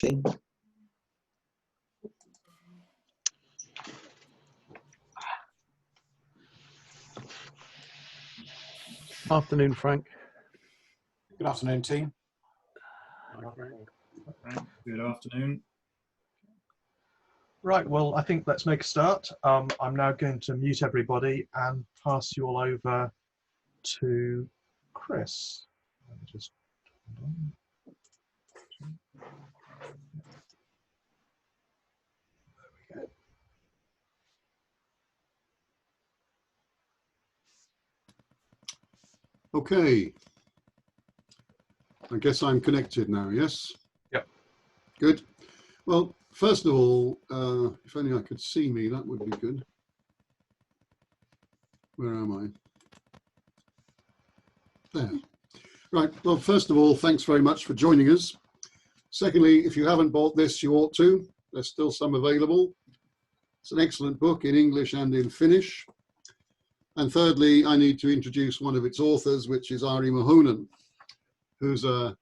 thing. Afternoon, Frank. Good afternoon, team. Good afternoon. Right, well, I think let's make a start. I'm now going to mute everybody and pass you all over to Chris. Let me just hold on. There we go. Okay, I guess I'm connected now, yes? Yep. Good. Well, first of all, if only I could see me, that would be good. Where am I? There. Right, well, first of all, thanks very much for joining us. Secondly, if you haven't bought this, you ought to. There's still some available. It's an excellent book in English and in Finnish. And thirdly, I need to introduce one of its authors, which is Ari Muhonen, who's a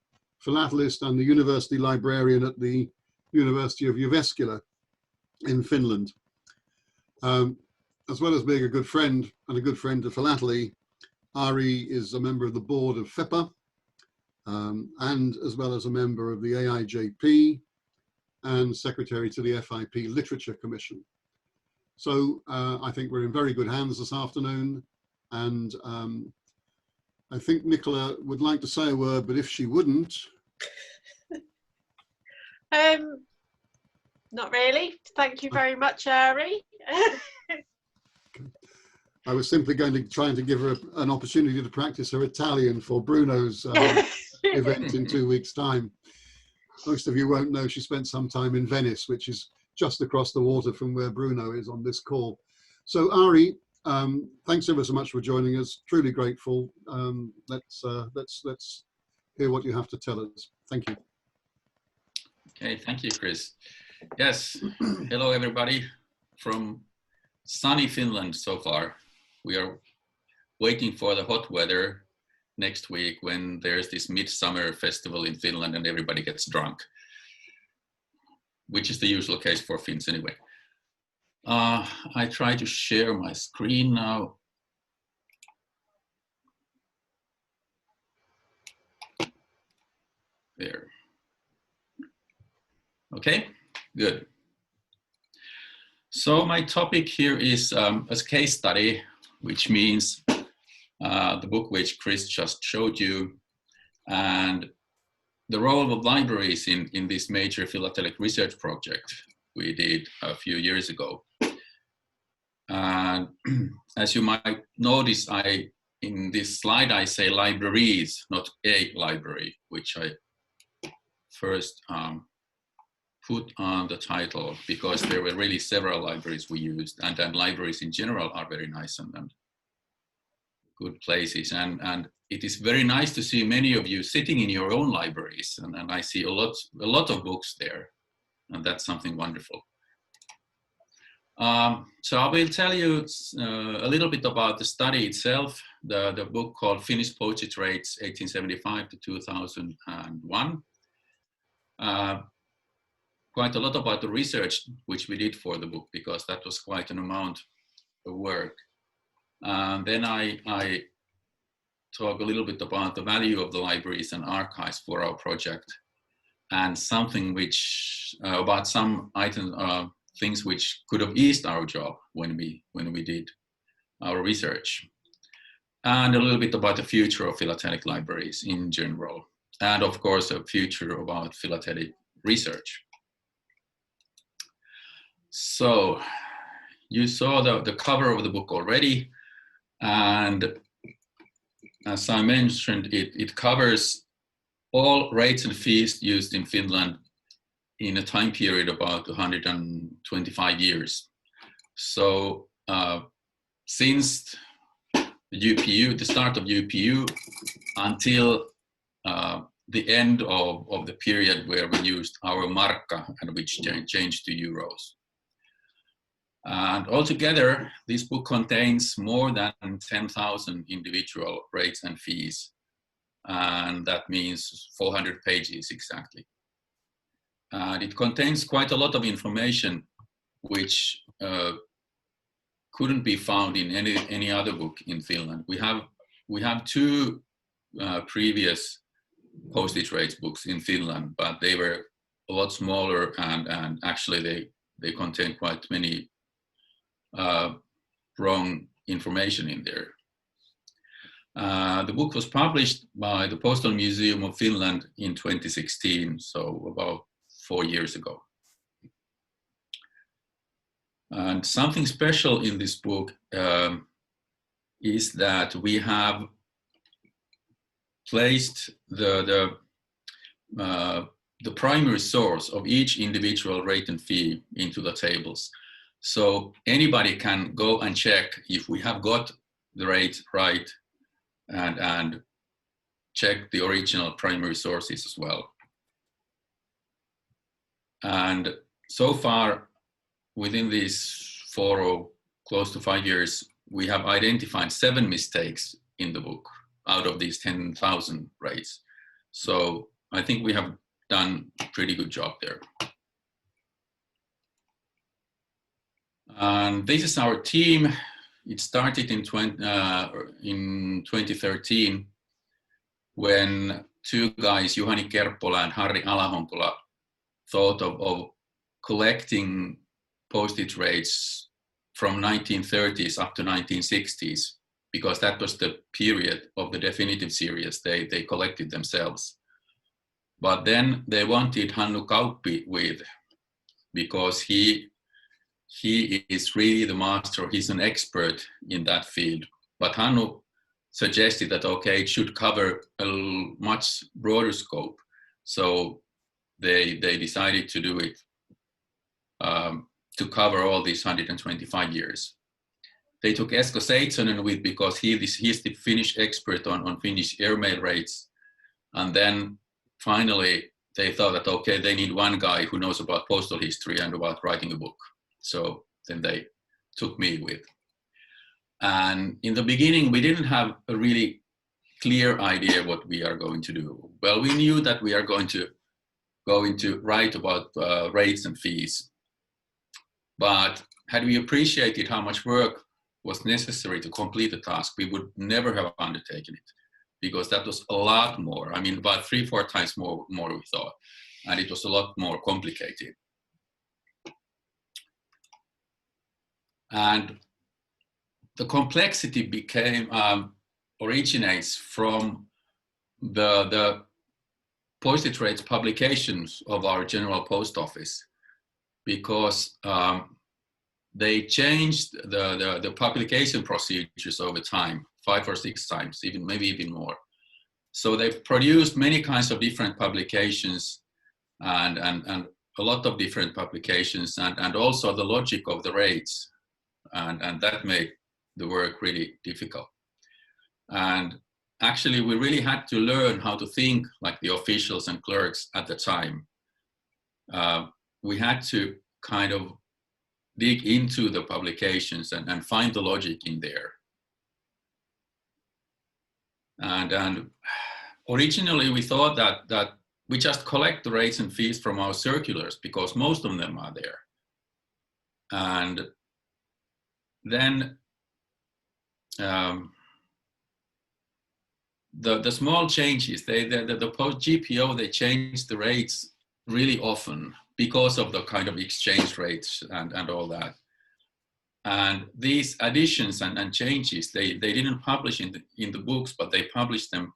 philatelist and the University Librarian at the University of Jyväskylä in Finland. As well as being a good friend and a good friend to philately, Ari is a member of the board of FEPA, and as well as a member of the AIJP and secretary to the FIP Literature Commission. So I think we're in very good hands this afternoon, and I think Nicola would like to say a word, but if she wouldn't. Not really. Thank you very much, Ari. I was simply going to try to give her an opportunity to practice her Italian for Bruno's event in 2 weeks' time. Most of you won't know she spent some time in Venice, which is just across the water from where Bruno is on this call. So Ari, thanks ever so much for joining us. Truly grateful. Let's hear what you have to tell us. Thank you. Okay, thank you, Chris. Yes, hello everybody from sunny Finland so far. We are waiting for the hot weather next week when there's this midsummer festival in Finland and everybody gets drunk, which is the usual case for Finns anyway. I try to share my screen now. There. Okay, good. So my topic here is a case study, which means the book which Chris just showed you, and the role of libraries in this major philatelic research project we did a few years ago. And as you might notice, in this slide I say libraries, not a library, which I first put on the title because there were really several libraries we used, and then libraries in general are very nice and good places, and it is very nice to see many of you sitting in your own libraries, and I see a lot of books there, and that's something wonderful. So I will tell you a little bit about the study itself, the book called Finnish Postage Rates 1875 to 2001. Quite a lot about the research which we did for the book, because that was quite an amount of work. Then I talk a little bit about the value of the libraries and archives for our project, and something which about some things which could have eased our job when we did our research, and a little bit about the future of philatelic libraries in general, and of course a future about philatelic research. So you saw the cover of the book already, and as I mentioned, it covers all rates and fees used in Finland in a time period about 125 years. So since the start of UPU until the end of the period where we used our markka and which changed to euros. And altogether, this book contains more than 10,000 individual rates and fees, and that means 400 pages exactly. And it contains quite a lot of information which couldn't be found in any other book in Finland. We have two previous postage rates books in Finland, but they were a lot smaller, and actually they contain quite many wrong information in there. The book was published by the Postal Museum of Finland in 2016, so about 4 years ago. And something special in this book is that we have placed the primary source of each individual rate and fee into the tables. So anybody can go and check if we have got the rate right, and check the original primary sources as well. And so far, within these 4 or close to 5 years, we have identified 7 mistakes in the book out of these 10,000 rates. So I think we have done a pretty good job there. And this is our team. It started in 2013 when 2 guys, Juhani Kerppola and Harri Alahonkola, thought of collecting postage rates from 1930s up to 1960s, because that was the period of the definitive series they collected themselves. But then they wanted Hannu Kauppi with, because he is really the master, he's an expert in that field. But Hannu suggested that, okay, it should cover a much broader scope. So they decided to do it to cover all these 125 years. They took Esko Seitsonen with, because he's the Finnish expert on Finnish airmail rates. And then finally they thought that, okay, they need one guy who knows about postal history and about writing a book. So then they took me with. And in the beginning, we didn't have a really clear idea what we are going to do. Well, we knew that we are going to write about rates and fees. But had we appreciated how much work was necessary to complete the task, we would never have undertaken it, because that was a lot more. I mean, about 3-4 times more we thought, and it was a lot more complicated. And the complexity originates from the postage rates publications of our General Post Office, because they changed the publication procedures over time, 5 or 6 times, maybe even more. So they've produced many kinds of different publications and a lot of different publications, and also the logic of the rates. And that made the work really difficult. And actually, we really had to learn how to think like the officials and clerks at the time. We had to kind of dig into the publications and find the logic in there. And originally, we thought that we just collect the rates and fees from our circulars, because most of them are there. And then the small changes, the post GPO, they changed the rates really often because of the kind of exchange rates and all that. And these additions and changes, they didn't publish in the books, but they published them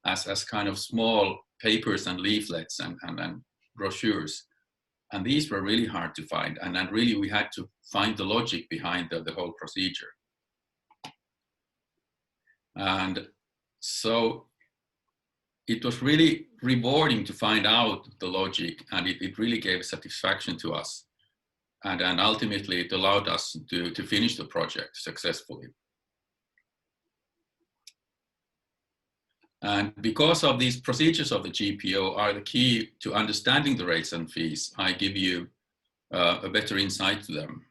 as kind of small papers and leaflets and brochures. And these were really hard to find. And then really we had to find the logic behind the whole procedure. And so it was really rewarding to find out the logic, and it really gave satisfaction to us. And ultimately it allowed us to finish the project successfully. And because of these procedures of the GPO are the key to understanding the rates and fees, I give you a better insight to them.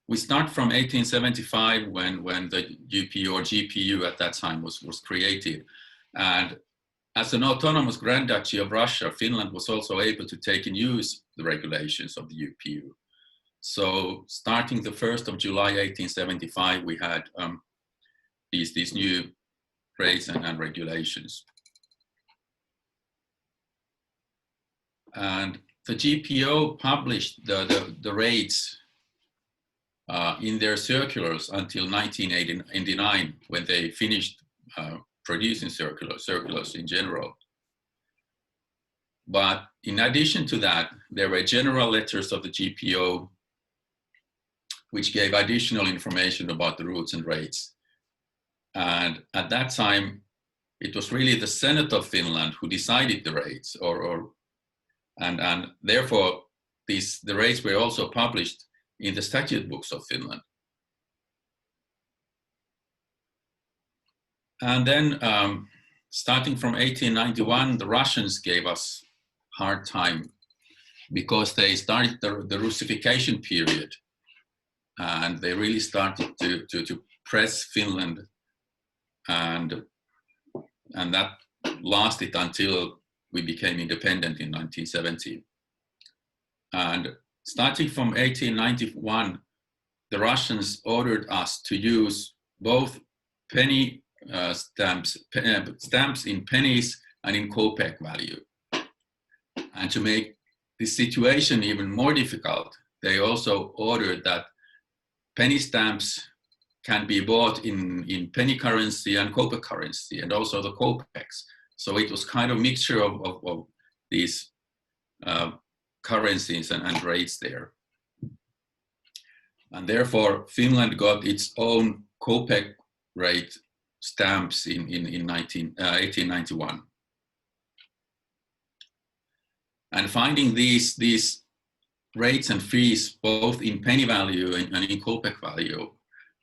we start from 1875 when the UPU or GPU at that time was created. And as an autonomous Grand Duchy of Russia, Finland was also able to take in use the regulations of the UPU. So starting the 1st of July 1875, we had these new rates and regulations. And the GPO published the rates in their circulars until 1989, when they finished producing circulars in general. But in addition to that, there were general letters of the GPO which gave additional information about the routes and rates. And at that time, it was really the Senate of Finland who decided the rates, and therefore the rates were also published in the statute books of Finland. And then starting from 1891, the Russians gave us a hard time because they started the Russification period, and they really started to press Finland, and that lasted until we became independent in 1970. And starting from 1891, the Russians ordered us to use both penny stamps in pennies and in kopeck value. And to make this situation even more difficult, they also ordered that penny stamps can be bought in penny currency and kopeck currency, and also the kopecks. So it was kind of a mixture of these currencies and rates there. And therefore, Finland got its own kopeck rate stamps in 1891. And finding these rates and fees both in penny value and in kopeck value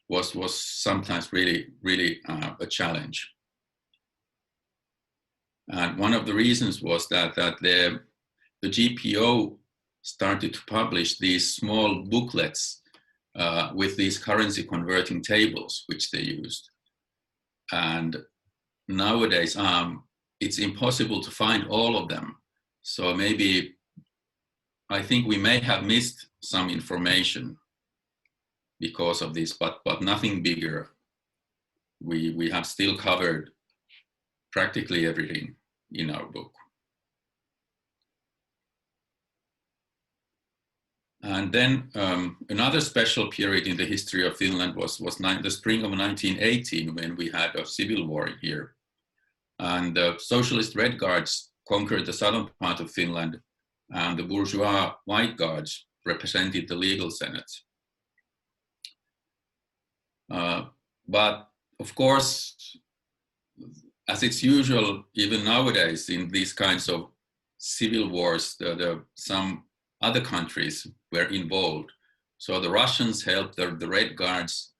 was sometimes really a challenge. And one of the reasons was that the GPO started to publish these small booklets with these currency converting tables, which they used. And nowadays, it's impossible to find all of them. So maybe, I think we may have missed some information because of this, but nothing bigger. We have still covered practically everything in our book. And then another special period in the history of Finland was the spring of 1918, when we had a civil war here. And the socialist Red Guards conquered the southern part of Finland, and the bourgeois White Guards represented the legal senate. But of course, as it's usual, even nowadays in these kinds of civil wars, some other countries were involved. So the Russians helped the Red Guards,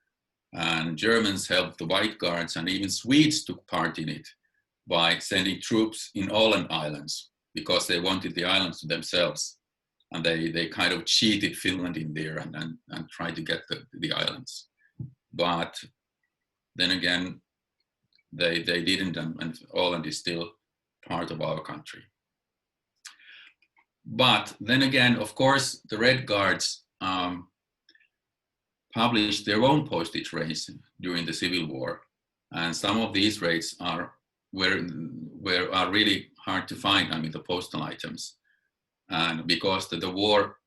and Germans helped the White Guards, and even Swedes took part in it by sending troops in Åland Islands, because they wanted the islands to themselves. And they kind of cheated Finland in there and tried to get the islands. But then again, they didn't, and Åland is still part of our country. But then again, of course, the Red Guards published their own postage rates during the Civil War, and some of these rates are really hard to find. I mean, the postal items, and because the war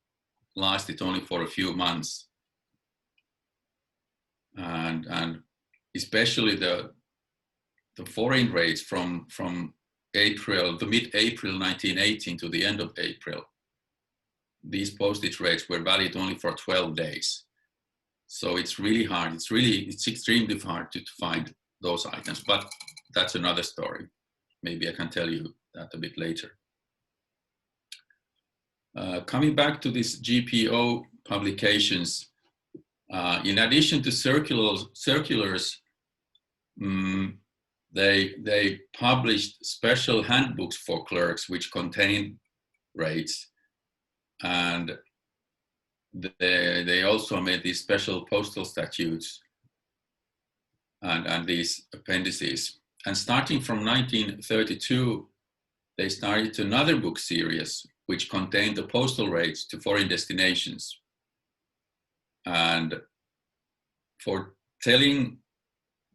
lasted only for a few months, and especially the foreign rates from the mid-April 1918 to the end of April, these postage rates were valid only for 12 days. So it's really hard. It's extremely hard to find those items, but that's another story. Maybe I can tell you that a bit later. Coming back to this GPO publications, in addition to circulars, they published special handbooks for clerks which contained rates. And they also made these special postal statutes and these appendices. And starting from 1932, they started another book series which contained the postal rates to foreign destinations. And for telling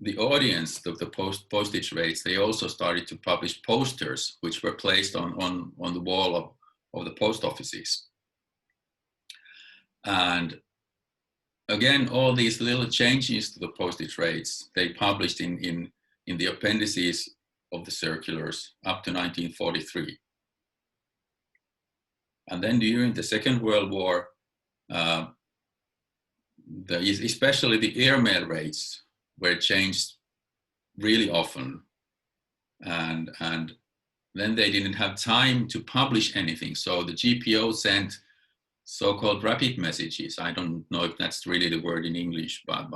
the audience of the postage rates, they also started to publish posters which were placed on the wall of the post offices. And again, all these little changes to the postage rates, they published in the appendices of the circulars up to 1943. And then during the Second World War, especially the airmail rates were changed really often. And then they didn't have time to publish anything. So the GPO sent so-called rapid messages. I don't know if that's really the word in English, but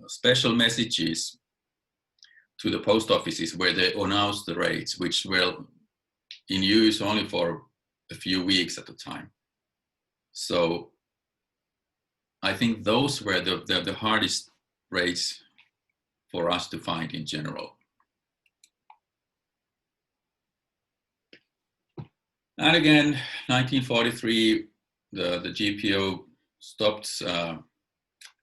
special messages to the post offices where they announced the rates, which were in use only for a few weeks at a time. So I think those were the hardest rates for us to find in general. And again, 1943, the GPO stopped,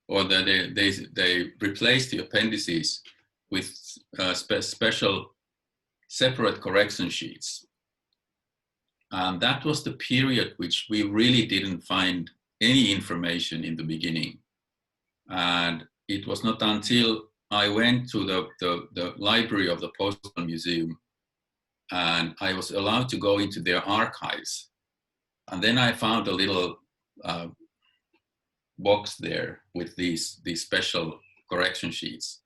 or they replaced the appendices with special separate correction sheets. And that was the period which we really didn't find any information in the beginning. And it was not until I went to the library of the Postal Museum and I was allowed to go into their archives. And then I found a little box there with these special correction sheets.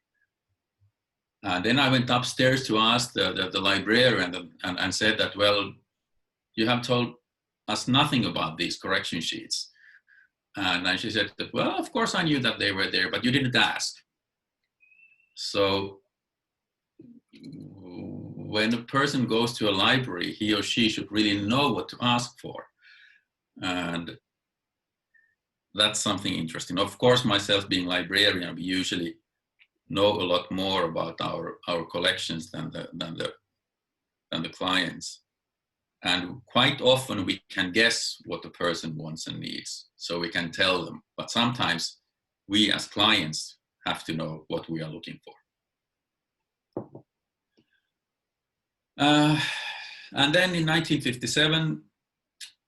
And then I went upstairs to ask the librarian and said that, well, you have told us nothing about these correction sheets. And she said that, well, of course I knew that they were there, but you didn't ask. So when a person goes to a library, he or she should really know what to ask for. And that's something interesting. Of course, myself being librarian, we usually know a lot more about our collections than the clients. And quite often we can guess what the person wants and needs, so we can tell them. But sometimes we as clients have to know what we are looking for. And then in 1957,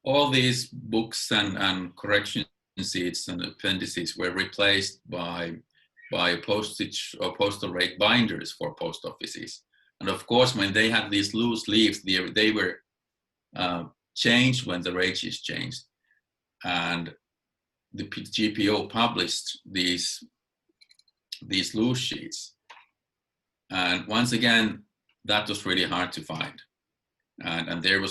all these books and correction sheets and appendices were replaced by postage or postal rate binders for post offices. And of course, when they had these loose leaves, they were changed when the rate is changed. And the GPO published these loose sheets. And once again, that was really hard to find. And there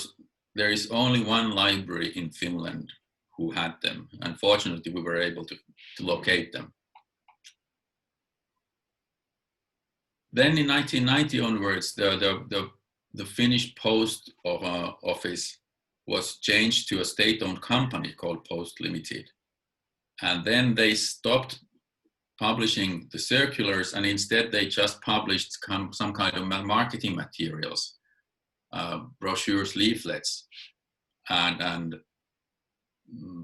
is only one library in Finland who had them. Unfortunately, we were able to locate them. Then in 1990 onwards, the Finnish Post Office was changed to a state-owned company called Post Limited. And then they stopped publishing the circulars, and instead they just published some kind of marketing materials, brochures, leaflets, and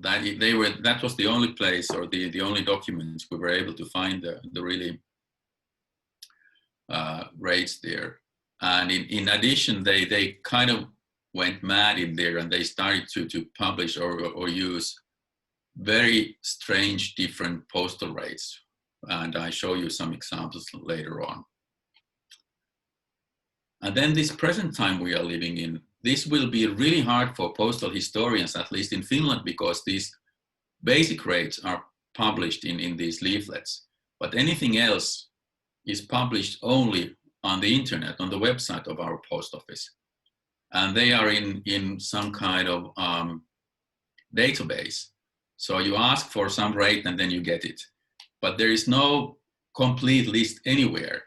that was the only place, or the only documents we were able to find the really rates there. And in addition, they kind of went mad in there, and they started to publish or use very strange different postal rates. And I show you some examples later on. And then this present time we are living in, this will be really hard for postal historians, at least in Finland, because these basic rates are published in these leaflets. But anything else is published only on the internet, on the website of our post office. And they are in some kind of database. So you ask for some rate and then you get it. But there is no complete list anywhere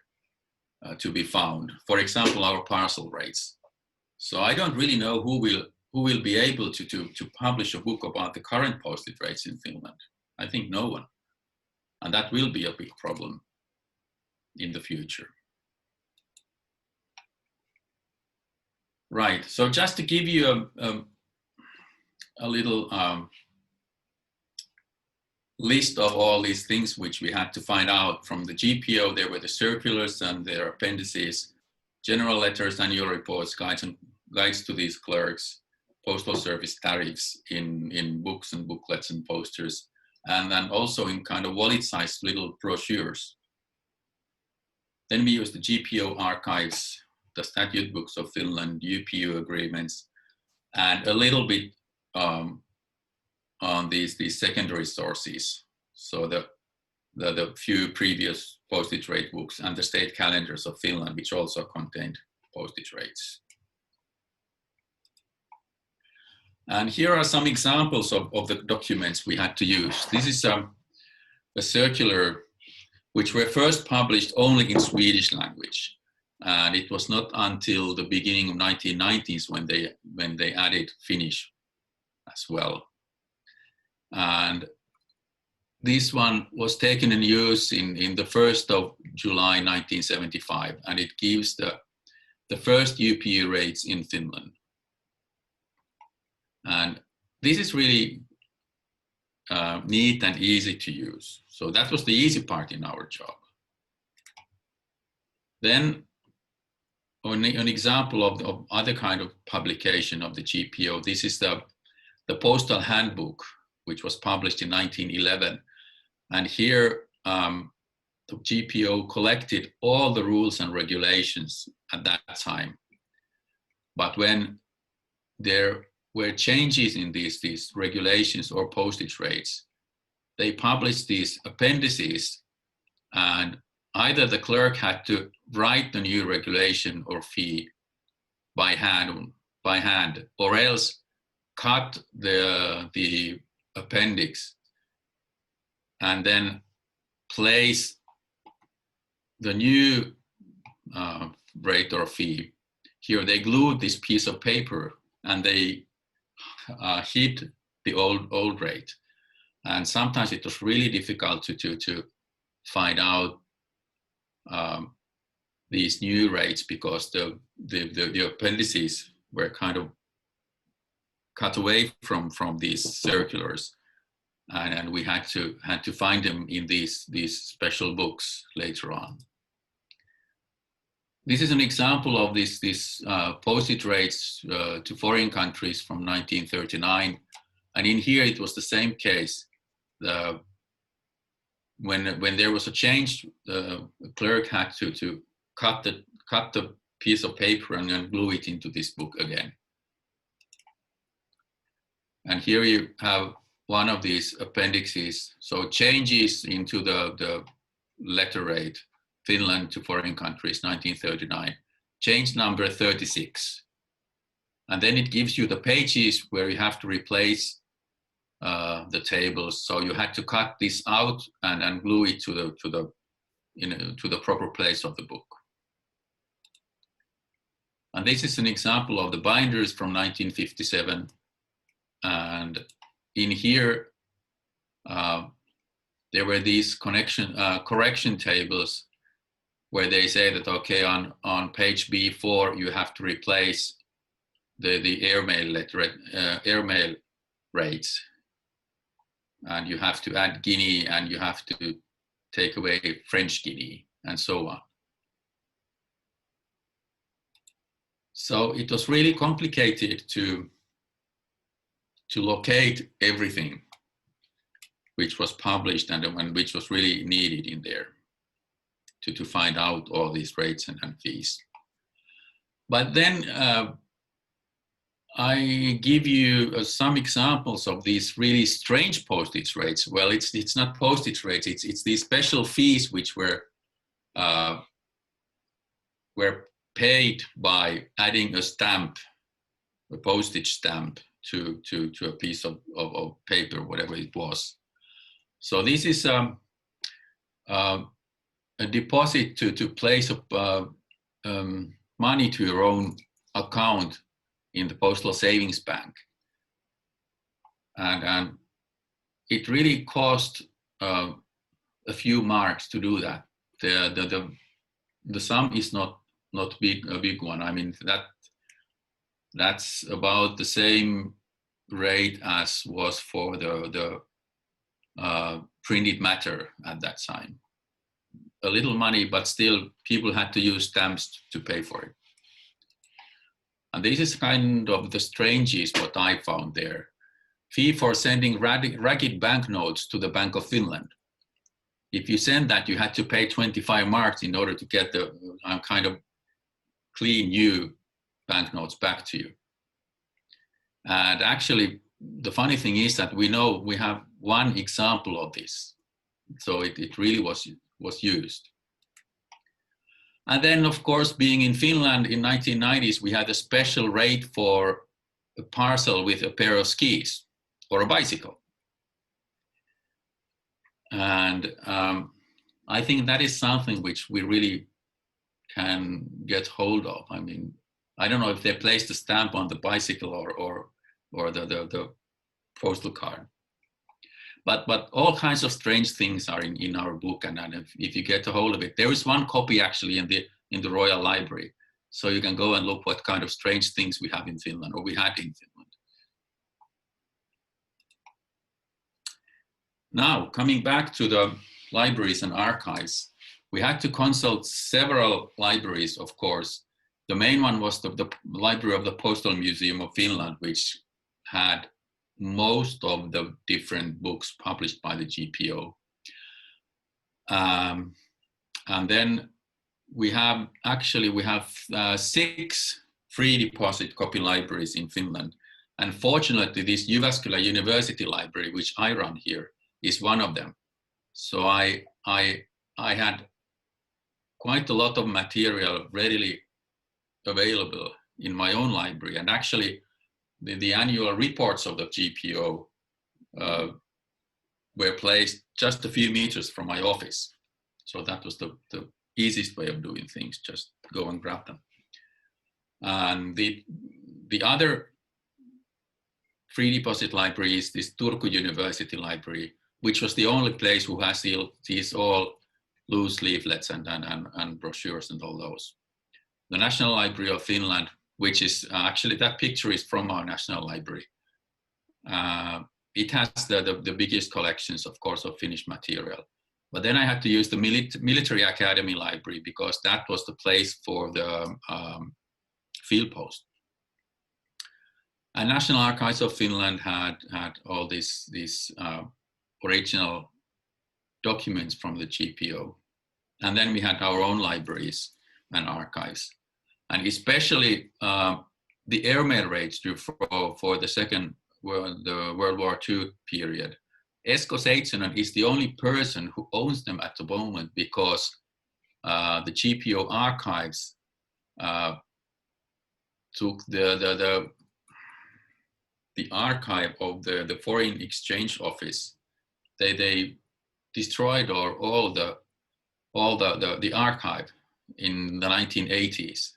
to be found. For example, our parcel rates. So I don't really know who who will be able to publish a book about the current postage rates in Finland? I think no one. And that will be a big problem in the future. Right, so just to give you a little list of all these things which we had to find out from the GPO. There were the circulars and their appendices, general letters, annual reports, guides to these clerks, postal service tariffs in books and booklets and posters, and then also in kind of wallet-sized little brochures. Then we used the GPO archives, the statute books of Finland, UPU agreements, and a little bit on these secondary sources. So the few previous postage rate books and the state calendars of Finland, which also contained postage rates. And here are some examples of the documents we had to use. This is a circular which were first published only in Swedish language. And it was not until the beginning of 1990s when they added Finnish as well. And this one was taken in use in the 1st of July 1975, and it gives the first UPU rates in Finland. And this is really neat and easy to use. So that was the easy part in our job. Then an example of other kind of publication of the GPO, this is the postal handbook, which was published in 1911. And here the GPO collected all the rules and regulations at that time. But when there were changes in these regulations or postage rates, they published these appendices, and either the clerk had to write the new regulation or fee by hand, or else cut the appendix and then place the new rate or fee. Here they glued this piece of paper and they hid the old rate. And sometimes it was really difficult to find out these new rates because the appendices were kind of cut away from these circulars, and we had to find them in these special books later on. This is an example of this postage rates to foreign countries from 1939, and in here it was the same case. When there was a change, the clerk had to cut the piece of paper and then glue it into this book again. And here you have one of these appendixes. So changes into the letter rate, Finland to foreign countries, 1939, change number 36. And then it gives you the pages where you have to replace the tables. So you had to cut this out and glue it to the proper place of the book. And this is an example of the binders from 1957. And in here, there were these correction tables where they say that, okay, on page B4, you have to replace the airmail rates. And you have to add Guinea, and you have to take away French Guinea, and so on. So it was really complicated to locate everything which was published and which was really needed in there to find out all these rates and fees. But then I give you some examples of these really strange postage rates. Well, it's not postage rates, it's these special fees which were paid by adding a stamp, a postage stamp to a piece of paper, whatever it was. So this is a deposit to place money to your own account in the Postal Savings Bank. And it really cost a few marks to do that. The sum is not a big one. I mean, that's about the same rate as was for the printed matter at that time. A little money, but still people had to use stamps to pay for it. And this is kind of the strangest what I found there. Fee for sending ragged banknotes to the Bank of Finland. If you send that, you had to pay 25 marks in order to get the kind of clean new banknotes back to you. And actually, the funny thing is that we know we have one example of this. So it really was used. And then, of course, being in Finland in 1990s, we had a special rate for a parcel with a pair of skis or a bicycle. And I think that is something which we really can get hold of. I mean, I don't know if they placed a stamp on the bicycle or the postal card. But all kinds of strange things are in our book, and if you get a hold of it, there is one copy actually in the Royal Library, so you can go and look what kind of strange things we have in Finland, or we had in Finland. Now, coming back to the libraries and archives, we had to consult several libraries, of course. The main one was the Library of the Postal Museum of Finland, which had most of the different books published by the GPO. And then we have 6 free deposit copy libraries in Finland. And fortunately, this Jyväskylä University Library, which I run here, is one of them. So I had quite a lot of material readily available in my own library. And actually, the annual reports of the GPO were placed just a few meters from my office. So that was the easiest way of doing things, just go and grab them. And the other free deposit library is this Turku University Library, which was the only place who has these all loose leaflets and brochures and all those. The National Library of Finland, which is actually, that picture is from our National Library. It has the biggest collections, of course, of Finnish material. But then I had to use the Military Academy Library because that was the place for the field post. And National Archives of Finland had all these original documents from the GPO. And then we had our own libraries and archives. And especially the airmail register for the World War II period. Esko Seitsonen is the only person who owns them at the moment because the GPO archives took the archive of the Foreign Exchange Office. They destroyed all the archive in the 1980s.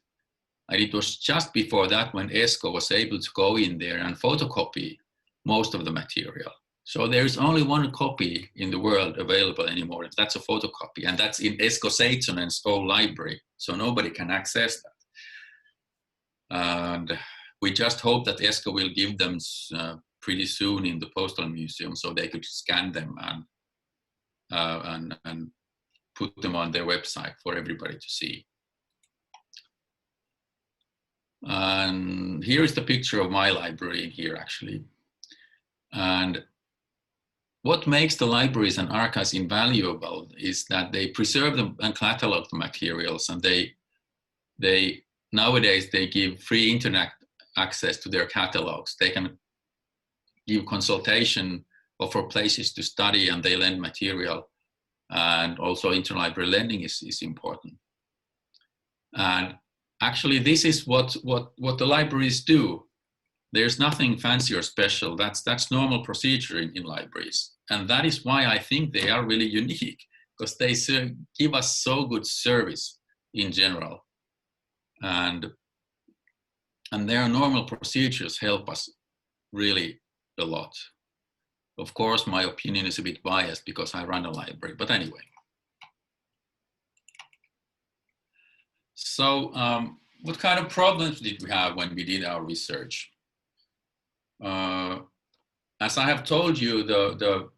And it was just before that when Esko was able to go in there and photocopy most of the material. So there is only one copy in the world available anymore. That's a photocopy, and that's in Esko Seitsonen's own library. So nobody can access that. And we just hope that Esko will give them pretty soon in the Postal Museum so they could scan them and put them on their website for everybody to see. And here is the picture of my library in here, actually. And what makes the libraries and archives invaluable is that they preserve them and catalog the materials, and they nowadays they give free internet access to their catalogues. They can give consultation or for places to study, and they lend material, and also interlibrary lending is important. And actually, this is what the libraries do. There's nothing fancy or special. That's normal procedure in libraries. And that is why I think they are really unique, because they give us so good service in general. And And their normal procedures help us really a lot. Of course, my opinion is a bit biased because I run a library, but anyway. So what kind of problems did we have when we did our research? As I have told you, the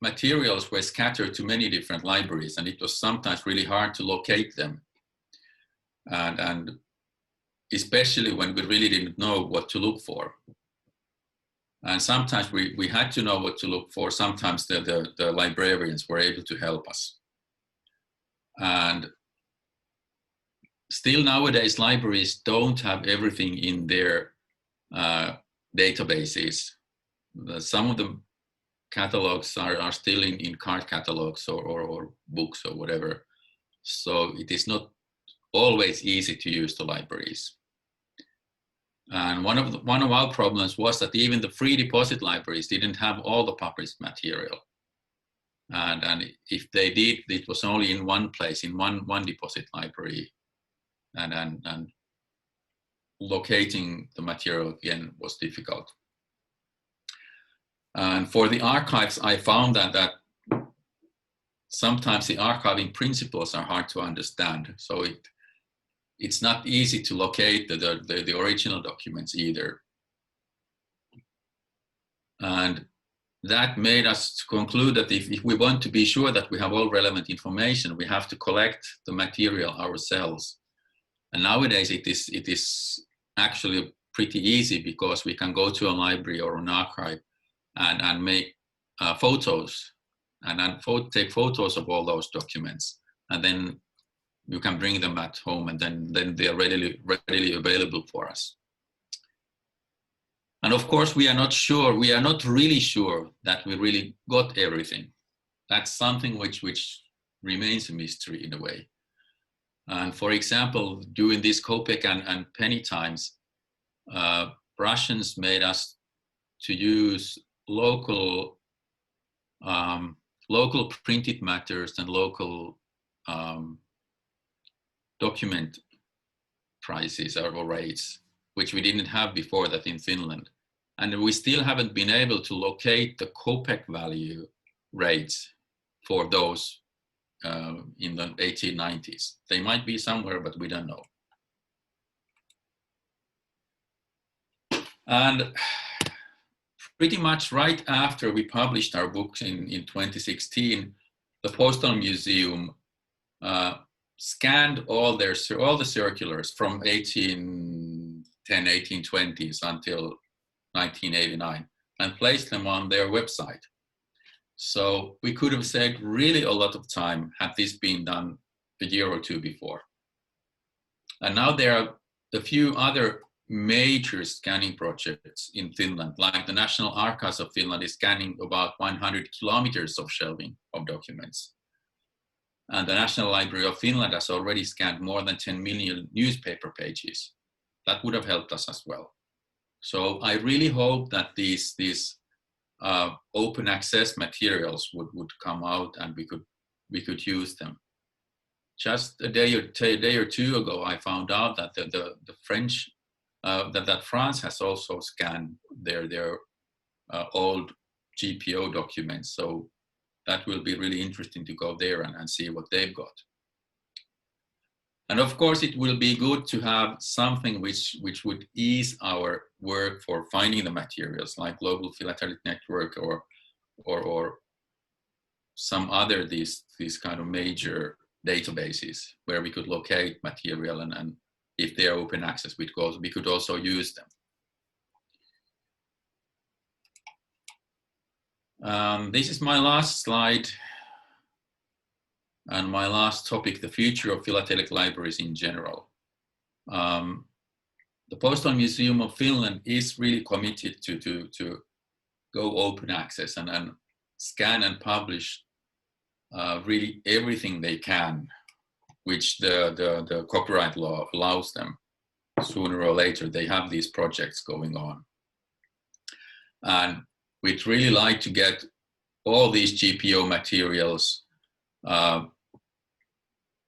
materials were scattered to many different libraries, and it was sometimes really hard to locate them. And especially when we really didn't know what to look for. And sometimes we had to know what to look for. Sometimes the librarians were able to help us. And still nowadays, libraries don't have everything in their databases. Some of the catalogues are still in card catalogues or books or whatever. So it is not always easy to use the libraries. And one of our problems was that even the free deposit libraries didn't have all the published material. And if they did, it was only in one place, in one deposit library. And locating the material again was difficult. And for the archives, I found that sometimes the archiving principles are hard to understand. So it's not easy to locate the original documents either. And that made us conclude that if we want to be sure that we have all relevant information, we have to collect the material ourselves. And nowadays it is actually pretty easy because we can go to a library or an archive and make photos and take photos of all those documents, and then you can bring them at home, and then they are readily available for us. And of course, we are not really sure that we really got everything. That's something which remains a mystery in a way. And for example, during these Kopek and penny times, Russians made us to use local printed matters and local document prices or rates, which we didn't have before that in Finland. And we still haven't been able to locate the Kopek value rates for those in the 1890s. They might be somewhere, but we don't know. And pretty much right after we published our books in 2016, the Postal Museum scanned all the circulars from 1820s until 1989 and placed them on their website. So we could have saved really a lot of time had this been done a year or two before. And now there are a few other major scanning projects in Finland, like the National Archives of Finland is scanning about 100 kilometers of shelving of documents. And the National Library of Finland has already scanned more than 10 million newspaper pages. That would have helped us as well. So I really hope that these open access materials would come out and we could use them. Just a day or two ago, I found out that the French that France has also scanned their old GPO documents. So that will be really interesting to go there and see what they've got. And of course, it will be good to have something which would ease our work for finding the materials, like Global Philatelic Network or some other these kind of major databases where we could locate material, and if they are open access, we could also use them. This is my last slide and my last topic, the future of philatelic libraries in general. The Postal Museum of Finland is really committed to go open access and scan and publish really everything they can, which the copyright law allows them. Sooner or later, they have these projects going on. And we'd really like to get all these GPO materials.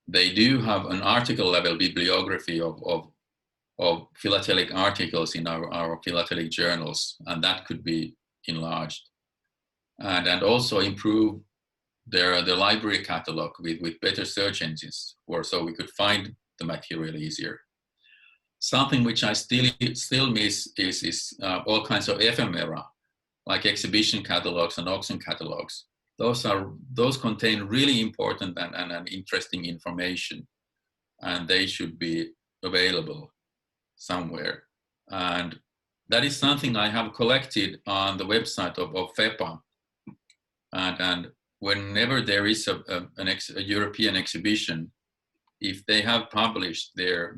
They do have an article level bibliography of of philatelic articles in our philatelic journals, and that could be enlarged. And also improve the library catalog with better search engines, so we could find the material easier. Something which I still miss is all kinds of ephemera, like exhibition catalogs and auction catalogs. Those contain really important and interesting information, and they should be available somewhere. And that is something I have collected on the website of FEPA. And whenever there is a European exhibition, if they have published their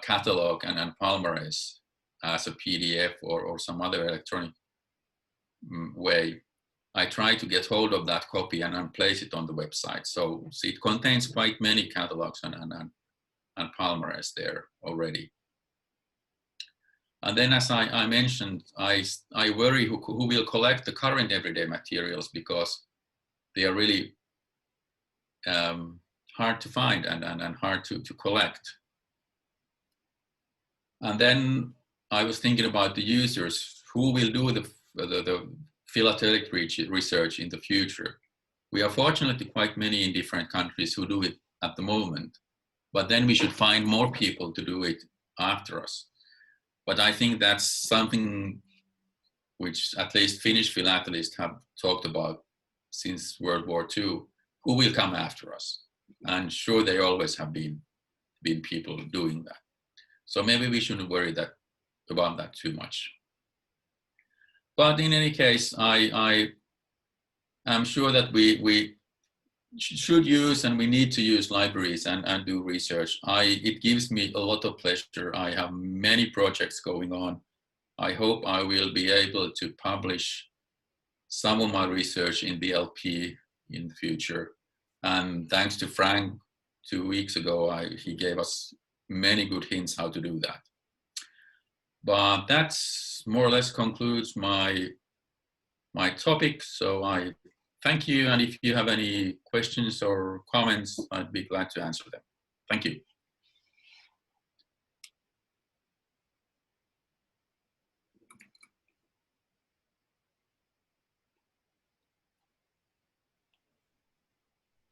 catalog and palmarès as a PDF or some other electronic way, I try to get hold of that copy and place it on the website. So it contains quite many catalogs and palmarès there already. And then, as I mentioned, I worry who will collect the current everyday materials, because they are really hard to find and hard to collect. And then I was thinking about the users who will do the philatelic research in the future. We are fortunately quite many in different countries who do it at the moment, but then we should find more people to do it after us. But I think that's something which at least Finnish philatelists have talked about since World War II, who will come after us. And sure, they always have been people doing that. So maybe we shouldn't worry about that too much. But in any case, I am sure that we should use and we need to use libraries and do research. It gives me a lot of pleasure. I have many projects going on. I hope I will be able to publish some of my research in the LP in the future. And thanks to Frank, 2 weeks ago, he gave us many good hints how to do that. But that's more or less concludes my topic. So I thank you, and if you have any questions or comments, I'd be glad to answer them. Thank you.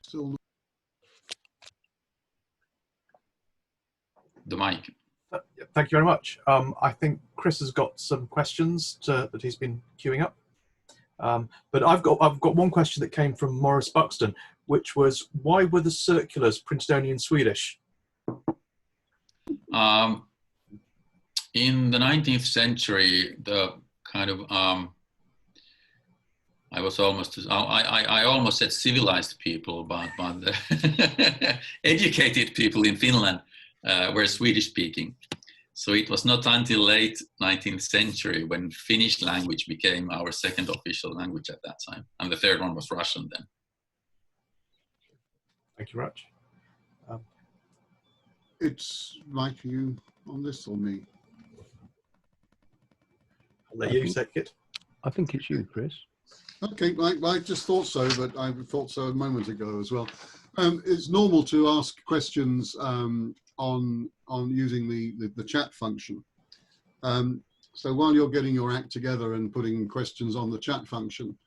Still, The mic. Thank you very much. I think Chris has got some questions that he's been queuing up. But I've got one question that came from Morris Buxton, which was, why were the circulars printed only in Swedish? In the 19th century, the kind of I almost said civilized people, but educated people in Finland were Swedish speaking. So it was not until late 19th century when Finnish language became our second official language at that time. And the third one was Russian then. Thank you very much. it's Mike, are you on this or me? I'll let you take it. I think it's you, Chris. Okay, Mike, I just thought so, but I thought so a moment ago as well. It's normal to ask questions on using the chat function. So while you're getting your act together and putting questions on the chat function,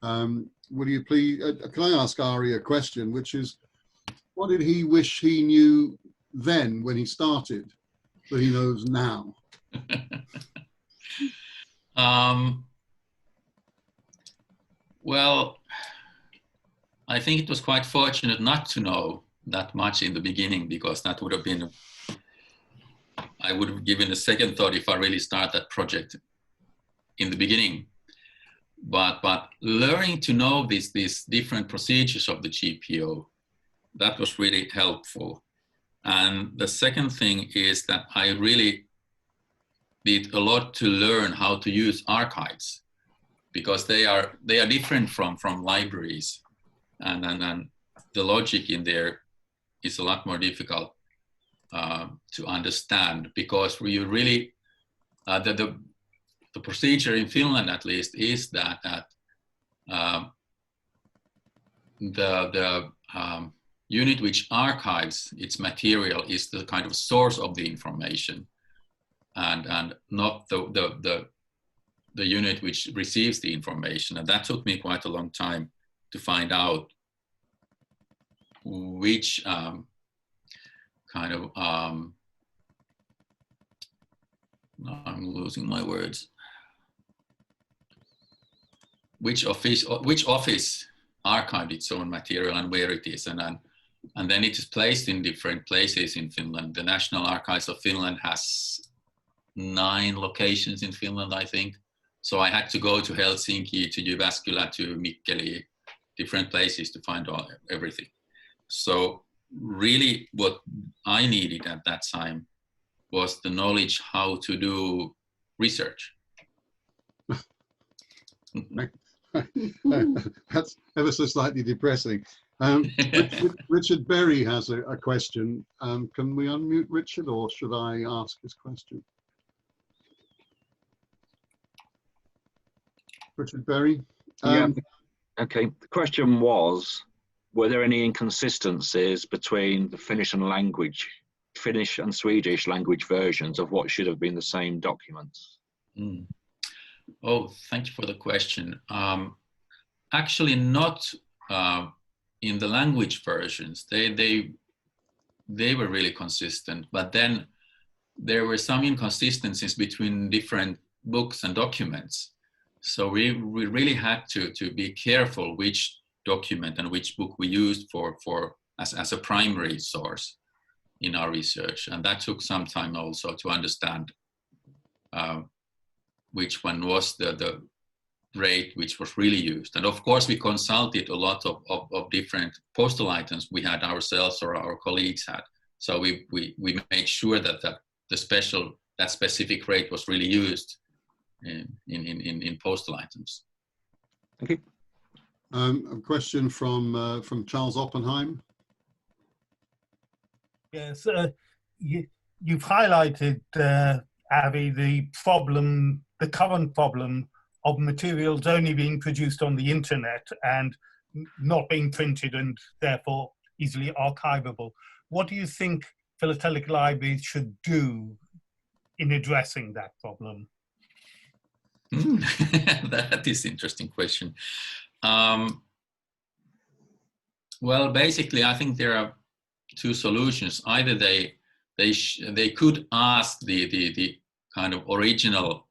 will you please, can I ask Ari a question, which is, what did he wish he knew then when he started that he knows now? Well, I think it was quite fortunate not to know that much in the beginning, because that would have been, I would have given a second thought if I really start that project in the beginning. But learning to know these different procedures of the GPO, that was really helpful. And the second thing is that I really did a lot to learn how to use archives, because they are different from libraries, and the logic in there is a lot more difficult to understand, because you really the procedure in Finland at least is that the unit which archives its material is the kind of source of the information, and not the unit which receives the information. And that took me quite a long time to find out which kind of I'm losing my words. Which office archived its own material and where it is, and then it is placed in different places in Finland. The National Archives of Finland has 9 locations in Finland, I think. So I had to go to Helsinki, to Jyväskylä, to Mikkeli, different places to find everything. So really what I needed at that time was the knowledge how to do research. That's ever so slightly depressing. Richard Berry has a question. Can we unmute Richard, or should I ask his question? Richard Berry? Yeah, okay. The question was, were there any inconsistencies between the Finnish and Swedish language versions of what should have been the same documents? Mm. Oh, thank you for the question. Actually, not in the language versions. They were really consistent, but then there were some inconsistencies between different books and documents. So we really had to be careful which document and which book we used as a primary source in our research, and that took some time also to understand which one was the rate which was really used. And of course we consulted a lot of different postal items we had ourselves or our colleagues had. So we made sure that that specific rate was really used in postal items. Thank you. A question from Charles Oppenheim. Yes, you've highlighted, Avi, the current problem of materials only being produced on the internet and not being printed and therefore easily archivable. What do you think philatelic libraries should do in addressing that problem? That is an interesting question. Well, basically, I think there are 2 solutions. Either they could ask the kind of original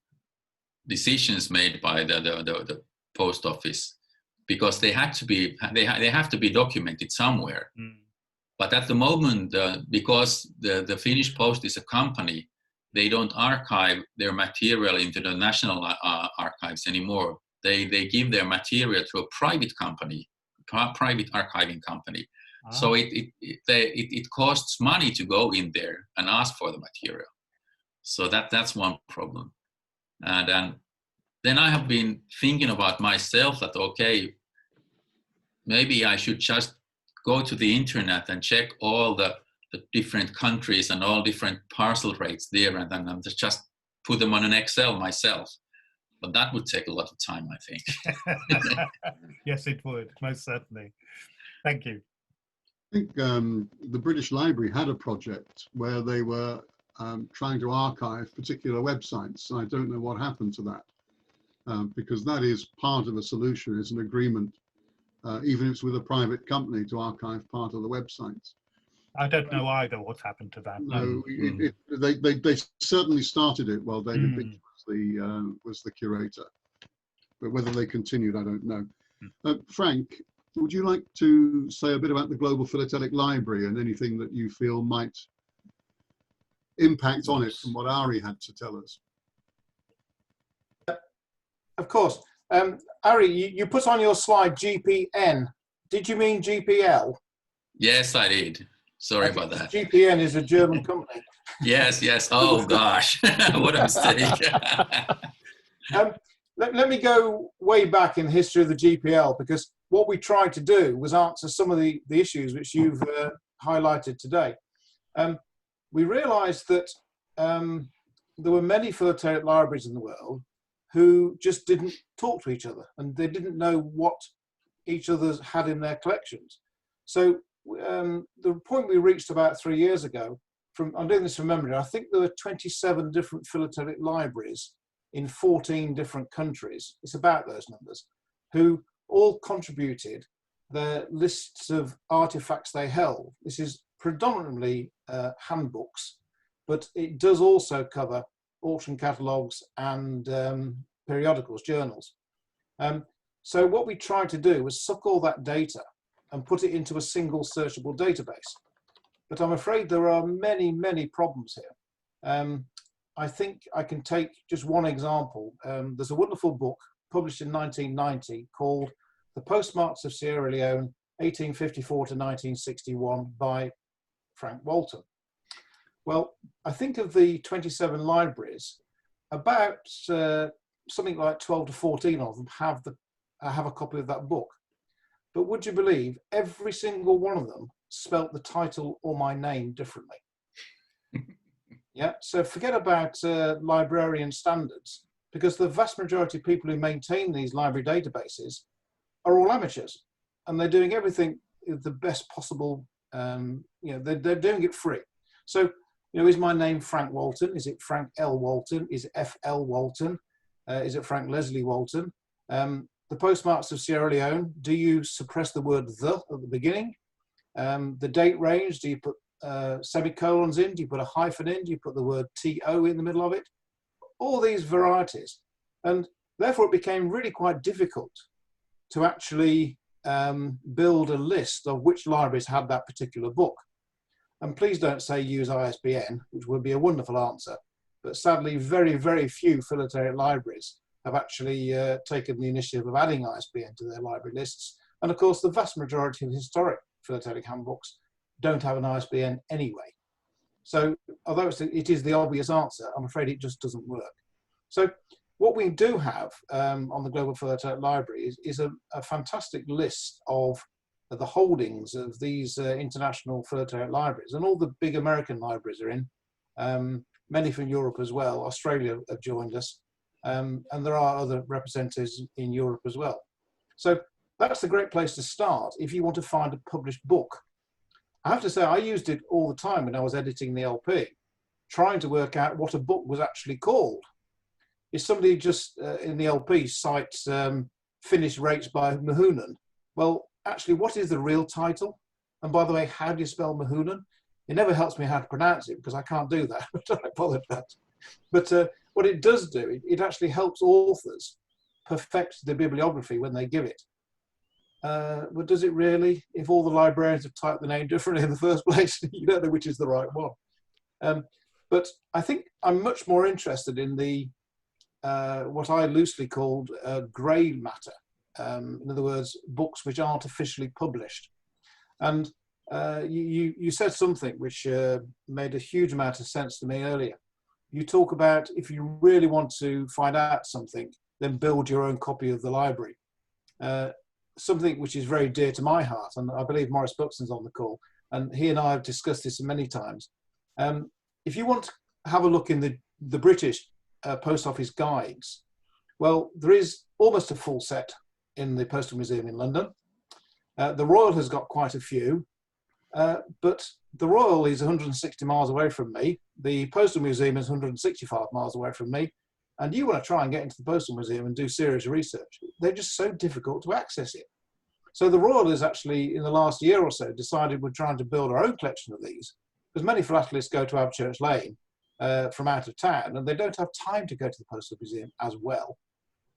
decisions made by the post office, because they have to be documented somewhere. Mm. But at the moment, because the Finnish Post is a company, they don't archive their material into the national archives anymore. They give their material to a private company, private archiving company. Ah. So it costs money to go in there and ask for the material. So that's one problem. And then I have been thinking about myself that, okay, maybe I should just go to the internet and check all the different countries and all different parcel rates there, and then just put them on an Excel myself. But that would take a lot of time, I think. Yes, it would, most certainly. Thank you. I think the British Library had a project where they were trying to archive particular websites. I don't know what happened to that, because that is part of a solution, is an agreement, even if it's with a private company, to archive part of the websites. I don't know either what happened to that. No, they certainly started it while David Beach was the curator, but whether they continued, I don't know. Frank, would you like to say a bit about the Global Philatelic Library and anything that you feel might impact on it from what Ari had to tell us? Of course. Ari, you put on your slide GPN. Did you mean GPL? Yes, I did. Sorry about that. GPN is a German company. Yes. Oh, gosh. What a mistake. Let me go way back in the history of the GPL, because what we tried to do was answer some of the issues which you've highlighted today. We realized that there were many philatelic libraries in the world who just didn't talk to each other, and they didn't know what each other had in their collections. So the point we reached about 3 years ago, I'm doing this from memory, I think there were 27 different philatelic libraries in 14 different countries, it's about those numbers, who all contributed their lists of artifacts they held. This is predominantly handbooks, but it does also cover auction catalogues and periodicals, journals. So what we tried to do was suck all that data and put it into a single searchable database. But I'm afraid there are many, many problems here. I think I can take just one example. There's a wonderful book published in 1990 called The Postmarks of Sierra Leone, 1854 to 1961 by Frank Walton. Well, I think of the 27 libraries, about something like 12 to 14 of them have a copy of that book. But would you believe every single one of them spelt the title or my name differently? Yeah, so forget about librarian standards, because the vast majority of people who maintain these library databases are all amateurs, and they're doing everything the best possible, they're doing it free. So, is my name Frank Walton? Is it Frank L. Walton? Is it F.L. Walton? Is it Frank Leslie Walton? The postmarks of Sierra Leone, do you suppress the word the at the beginning? The date range, do you put semicolons in? Do you put a hyphen in? Do you put the word TO in the middle of it? All these varieties. And therefore it became really quite difficult to actually build a list of which libraries had that particular book. And please don't say use ISBN, which would be a wonderful answer. But sadly, very, very few philatelic libraries have actually taken the initiative of adding ISBN to their library lists. And of course, the vast majority of historic philatelic handbooks don't have an ISBN anyway. So although it is the obvious answer, I'm afraid it just doesn't work. So what we do have on the Global Philatelic Library is a fantastic list of the holdings of these international philatelic libraries, and all the big American libraries are in, many from Europe as well. Australia have joined us, and there are other representatives in Europe as well. So that's a great place to start if you want to find a published book. I have to say, I used it all the time when I was editing the LP, trying to work out what a book was actually called. If somebody just in the LP cites Finnish Rates by Muhonen, well, actually, what is the real title? And by the way, how do you spell Muhonen? It never helps me how to pronounce it because I can't do that. I apologize. But what it does do, it actually helps authors perfect the bibliography when they give it. But does it really? If all the librarians have typed the name differently in the first place, you don't know which is the right one. But I think I'm much more interested in the what I loosely called grey matter. In other words, books which aren't officially published. And you said something which made a huge amount of sense to me earlier. You talk about if you really want to find out something, then build your own copy of the library. Something which is very dear to my heart, and I believe Maurice Buxton's on the call, and he and I have discussed this many times. If you want to have a look in the British Post Office guides, well, there is almost a full set in the Postal Museum in London. The Royal has got quite a few, but the Royal is 160 miles away from me. The Postal Museum is 165 miles away from me. And you want to try and get into the Postal Museum and do serious research. They're just so difficult to access it. So the Royal has actually, in the last year or so, decided we're trying to build our own collection of these, because many philatelists go to Abchurch Lane from out of town, and they don't have time to go to the Postal Museum as well.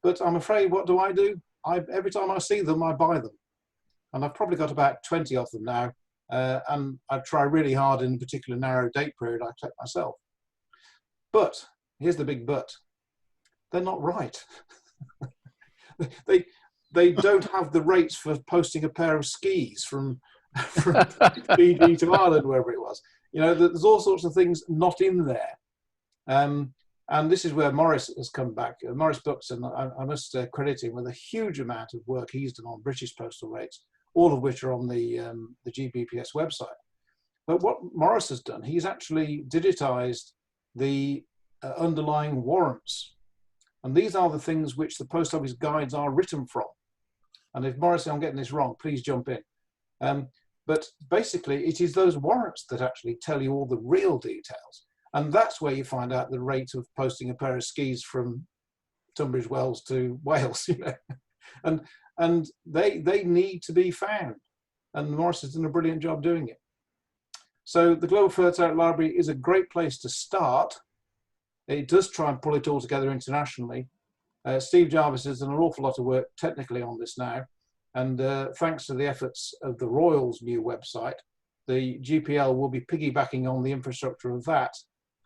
But I'm afraid, what do? Every time I see them, I buy them. And I've probably got about 20 of them now, and I try really hard in a particular narrow date period I collect myself. But, here's the big but. They're not right. they don't have the rates for posting a pair of skis from Fiji to Ireland, wherever it was. There's all sorts of things not in there. And this is where Maurice has come back. Maurice Buxton, I must credit him with a huge amount of work he's done on British postal rates, all of which are on the GBPS website. But what Maurice has done, he's actually digitized the underlying warrants. And these are the things which the Post Office guides are written from. And if Maurice, I'm getting this wrong, please jump in. But basically, it is those warrants that actually tell you all the real details. And that's where you find out the rate of posting a pair of skis from Tunbridge Wells to Wales, you know. And they need to be found. And Morris has done a brilliant job doing it. So the Global Philatelic Library is a great place to start. It does try and pull it all together internationally. Steve Jarvis has done an awful lot of work technically on this now. And thanks to the efforts of the Royal's new website, the GPL will be piggybacking on the infrastructure of that,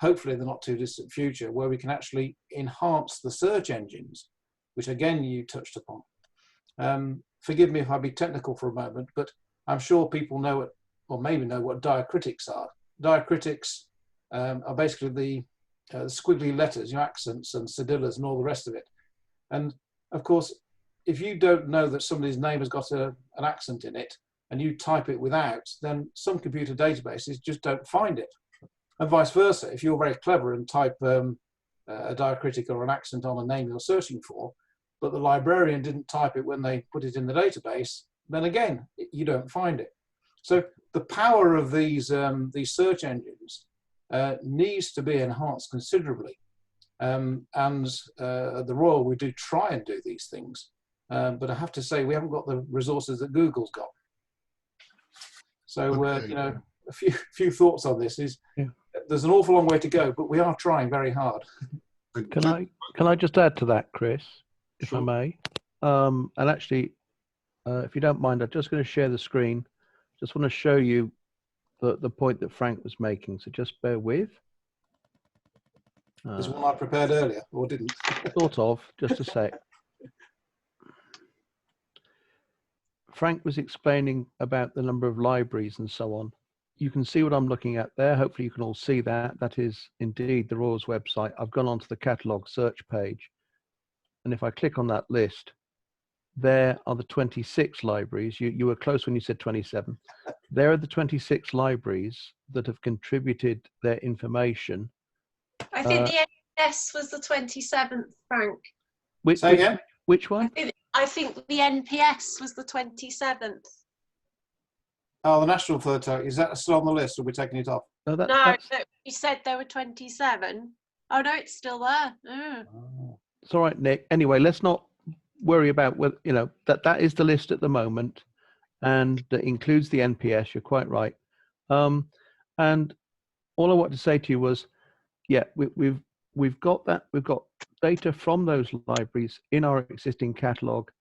hopefully in the not too distant future, where we can actually enhance the search engines, which again you touched upon. Forgive me if I be technical for a moment, but I'm sure people know it, or maybe know what diacritics are. Diacritics are basically the squiggly letters, you know, accents and cedillas and all the rest of it. And of course, if you don't know that somebody's name has got an accent in it and you type it without, then some computer databases just don't find it. And vice versa, if you're very clever and type a diacritic or an accent on a name you're searching for, but the librarian didn't type it when they put it in the database, then again, you don't find it. So the power of these search engines needs to be enhanced considerably. And at the Royal, we do try and do these things. But I have to say, we haven't got the resources that Google's got. So, Okay. you know, a few thoughts on this is, there's an awful long way to go, but we are trying very hard. Can I just add to that, Chris, if I may? And actually, if you don't mind, I'm just going to share the screen. Just want to show you the point that Frank was making. So just bear with. There's one I prepared earlier, or didn't. Sort of, just a sec. Frank was explaining about the number of libraries and so on. You can see what I'm looking at there. Hopefully you can all see that. That is indeed the Royal's website. I've gone onto the catalogue search page. And if I click on that list, there are the 26 libraries. You were close when you said 27. There are the 26 libraries that have contributed their information. I think the NPS was the 27th, Frank. Say again? Which one? I think the NPS was the 27th. Oh, the National Philatelic, is that still on the list, or are we taking it off? No, No, you said there were 27. Oh, no, it's still there. It's all right, Nick. Anyway, let's not worry about whether, you know, that is the list at the moment, and that includes the NPS. You're quite right. And all I wanted to say to you was, yeah, we've got that. We've got data from those libraries in our existing catalogue.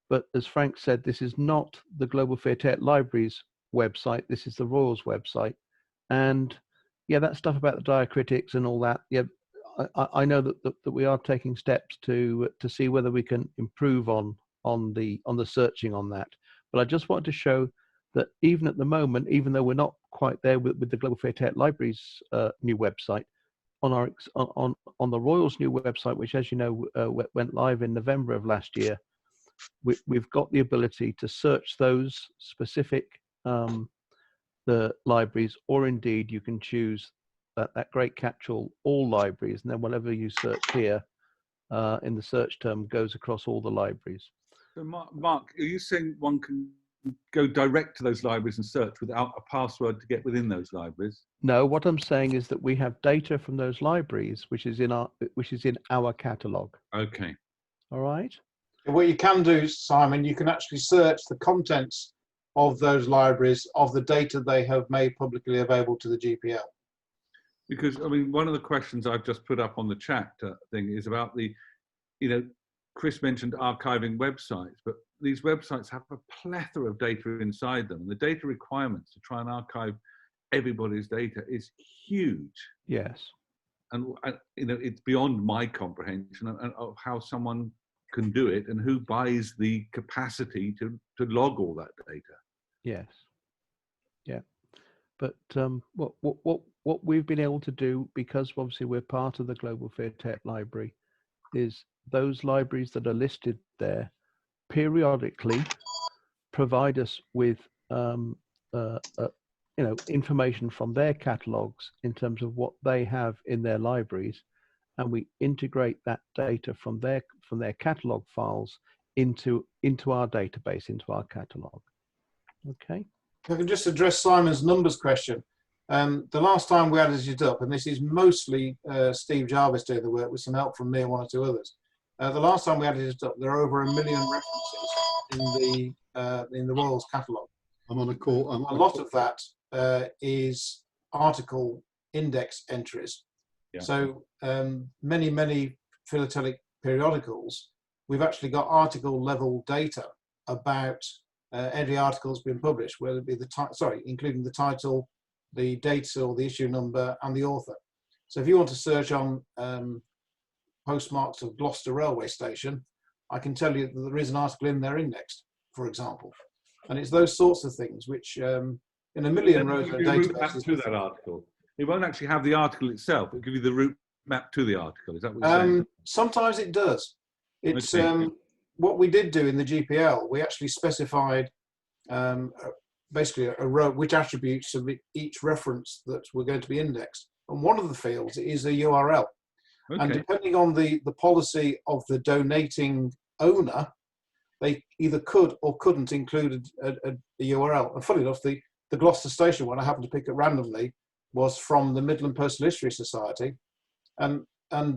But as Frank said, this is not the Global Philatelic Libraries website. This is the Royal's website. And yeah, that stuff about the diacritics and all that. Yeah, I know that we are taking steps to see whether we can improve on the searching on that. But I just wanted to show that even at the moment, even though we're not quite there with the Global Philatelic Libraries new website, on the Royal's new website, which, as you know, went live in November of last year, we've got the ability to search those specific the libraries, or indeed you can choose that great catch-all, all libraries, and then whatever you search here in the search term goes across all the libraries. So Mark, are you saying one can go direct to those libraries and search without a password to get within those libraries? No, what I'm saying is that we have data from those libraries, which is in our catalogue. Okay. All right. What you can do, Simon, you can actually search the contents of those libraries of the data they have made publicly available to the GPL. Because, I mean, one of the questions I've just put up on the chat thing is about the, you know, Chris mentioned archiving websites, but these websites have a plethora of data inside them. The data requirements to try and archive everybody's data is huge. Yes. And you know, it's beyond my comprehension of how someone can do it and who buys the capacity to log all that data. Yes. Yeah. But what we've been able to do, because obviously we're part of the Global Philatelic Library, is those libraries that are listed there periodically provide us with you know, information from their catalogues in terms of what they have in their libraries, and we integrate that data from their catalogue files into our database, into our catalogue. Okay. If I can just address Simon's numbers question. The last time we added it up, and this is mostly Steve Jarvis doing the work with some help from me and one or two others. The last time we added it up, there are over 1 million references in the Royals catalogue. I'm on a call. A lot of that is article index entries. Yeah. So many philatelic periodicals, we've actually got article level data about every article that's been published, whether it be including the title, the date or the issue number, and the author. So if you want to search on postmarks of Gloucester railway station, I can tell you that there is an article in there indexed, for example. And it's those sorts of things which, in a million rows of databases, to that article. It won't actually have the article itself. It'll give you the route map to the article. Is that what you're saying? Sometimes it does. It's Okay. what we did do in the GPL. We actually specified basically a row, which attributes of each reference that were going to be indexed. And one of the fields is a URL. Okay. And depending on the policy of the donating owner, they either could or couldn't include a URL. And funny enough, the Gloucester Station one I happened to pick up randomly was from the Midland Postal History Society. And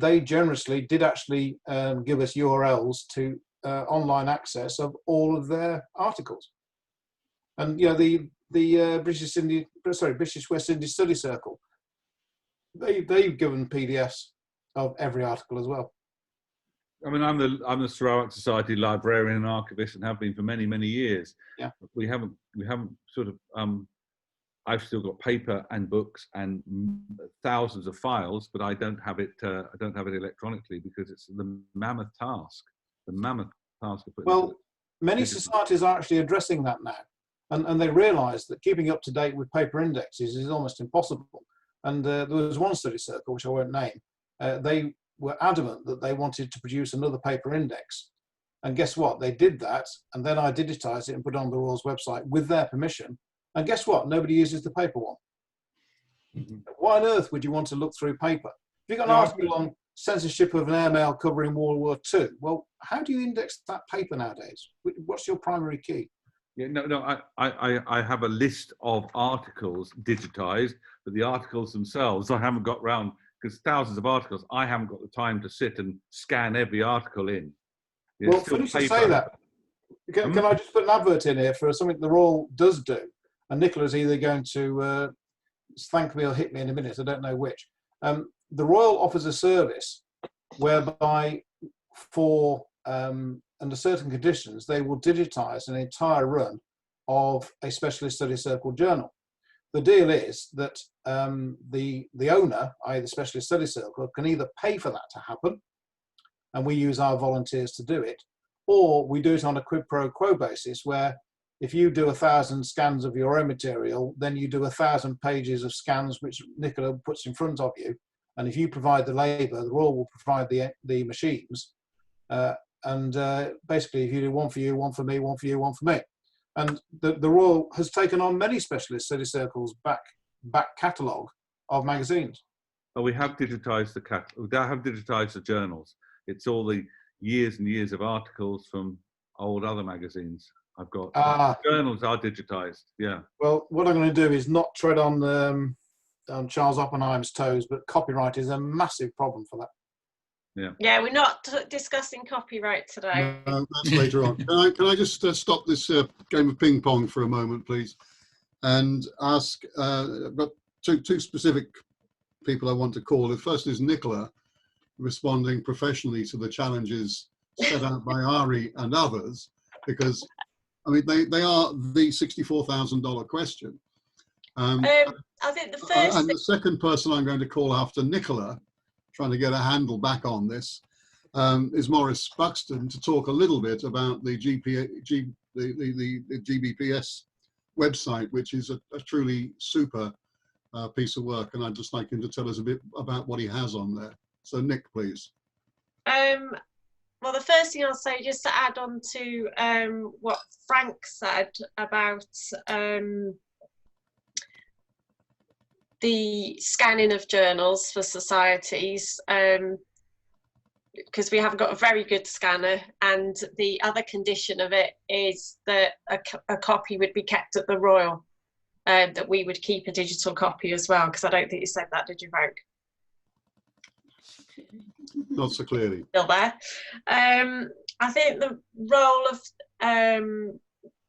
they generously did actually give us URLs to online access of all of their articles. And you know, the British West Indies Study Circle, they've given PDFs of every article as well. I mean, I'm the Sarawak Society librarian and archivist, and have been for many years. Yeah. We haven't sort of. I've still got paper and books and thousands of files, but I don't have it. I don't have it electronically because it's the mammoth task. The mammoth task of putting. Well, many societies are actually addressing that now, and they realise that keeping up to date with paper indexes is almost impossible. And there was one study circle, which I won't name. They were adamant that they wanted to produce another paper index. And guess what? They did that, and then I digitised it and put it on the Royals website with their permission. And guess what? Nobody uses the paper one. Mm-hmm. Why on earth would you want to look through paper? If you've got an article on censorship of an airmail covering World War II, well, how do you index that paper nowadays? What's your primary key? Yeah, no. I have a list of articles digitized, but the articles themselves I haven't got round, because thousands of articles. I haven't got the time to sit and scan every article in. It's well, finish to say that. Can I just put an advert in here for something the Royal does do? And Nicola's either going to thank me or hit me in a minute. I don't know which. The Royal offers a service whereby, for under certain conditions, they will digitise an entire run of a specialist study circle journal. The deal is that the owner, i.e. the specialist study circle, can either pay for that to happen, and we use our volunteers to do it, or we do it on a quid pro quo basis, where if you do 1,000 scans of your own material, then you do 1,000 pages of scans which Nicola puts in front of you. And if you provide the labour, the Royal will provide the machines. Basically, if you do one for you, one for me, one for you, one for me. And the Royal has taken on many specialist study circles back catalogue of magazines. Oh, we have digitised the journals. It's all the years and years of articles from old other magazines. I've got journals are digitised. Yeah. Well, what I'm going to do is not tread on Charles Oppenheim's toes, but copyright is a massive problem for that. Yeah. Yeah, we're not discussing copyright today. No, that's later on. Can I just stop this game of ping pong for a moment, please, and ask? I've got two specific people I want to call. The first is Nicola, responding professionally to the challenges set out by Ari and others, because I mean they are the $64,000 question. I think the first and the second person I'm going to call after Nicola, trying to get a handle back on this, is Maurice Buxton, to talk a little bit about the GBPS website, which is a truly super piece of work, and I'd just like him to tell us a bit about what he has on there. So Nick, please. Well, the first thing I'll say, just to add on to what Frank said about the scanning of journals for societies, because we haven't got a very good scanner, and the other condition of it is that a copy would be kept at the Royal. that we would keep a digital copy as well, because I don't think you said that, did you, Frank? Not so clearly. Still there. I think the role of